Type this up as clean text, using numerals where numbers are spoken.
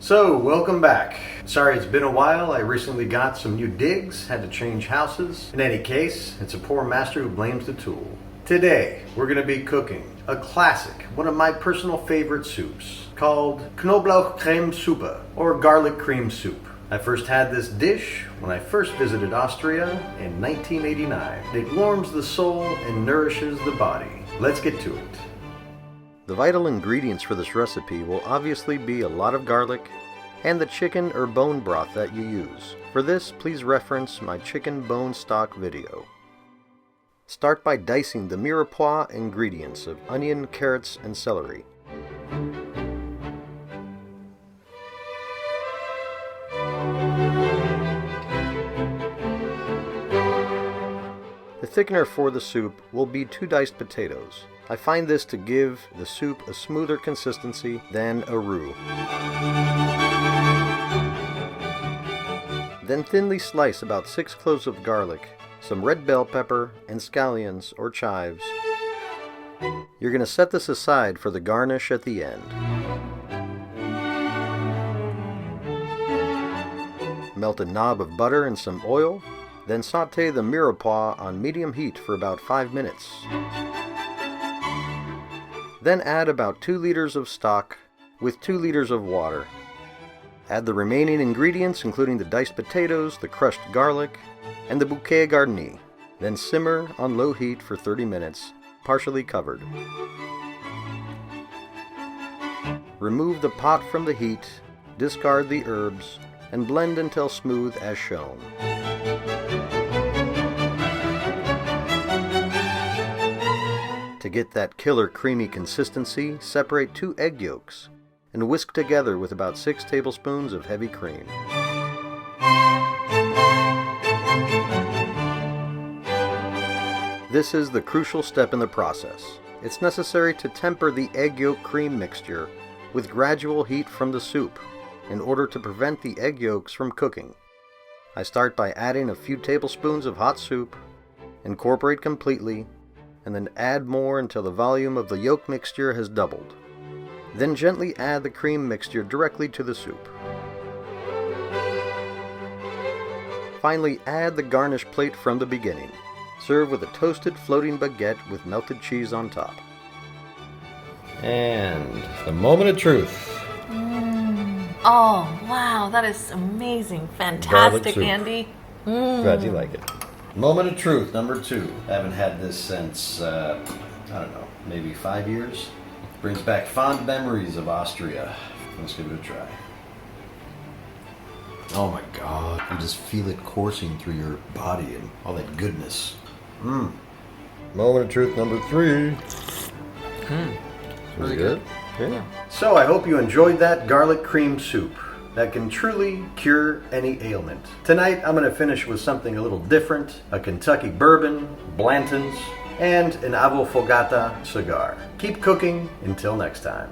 So, welcome back. Sorry it's been a while, I recently got some new digs, had to change houses. In any case, it's a poor master who blames the tool. Today, we're going to be cooking a classic, one of my personal favorite soups, called Knoblauchcremesuppe, or Garlic Créme Soup. I first had this dish when I first visited Austria in 1989. It warms the soul and nourishes the body. Let's get to it. The vital ingredients for this recipe will obviously be a lot of garlic and the chicken or bone broth that you use. For this, please reference my chicken bone stock video. Start by dicing the mirepoix ingredients of onion, carrots, and celery. The thickener for the soup will be 2 diced potatoes. I find this to give the soup a smoother consistency than a roux. Then thinly slice about 6 cloves of garlic, some red bell pepper, and scallions or chives. You're going to set this aside for the garnish at the end. Melt a knob of butter and some oil, then saute the mirepoix on medium heat for about 5 minutes. Then add about 2 liters of stock with 2 liters of water. Add the remaining ingredients including the diced potatoes, the crushed garlic, and the bouquet garni. Then simmer on low heat for 30 minutes, partially covered. Remove the pot from the heat, discard the herbs, and blend until smooth as shown. To get that killer creamy consistency, separate 2 egg yolks and whisk together with about 6 tablespoons of heavy cream. This is the crucial step in the process. It's necessary to temper the egg yolk cream mixture with gradual heat from the soup in order to prevent the egg yolks from cooking. I start by adding a few tablespoons of hot soup, incorporate completely, and then add more until the volume of the yolk mixture has doubled. Then gently add the cream mixture directly to the soup. Finally, add the garnish plate from the beginning. Serve with a toasted floating baguette with melted cheese on top. And the moment of truth. Oh, wow, that is amazing. Fantastic, Andy. Glad you like it. Moment of truth, number 2. I haven't had this since, I don't know, maybe 5 years. Brings back fond memories of Austria. Let's give it a try. Oh my God, you just feel it coursing through your body and all that goodness. Moment of truth, number 3. Really good. Yeah. So I hope you enjoyed that garlic cream soup that can truly cure any ailment. Tonight I'm going to finish with something a little different, a Kentucky bourbon, Blanton's, and an avofogata cigar. Keep cooking until next time.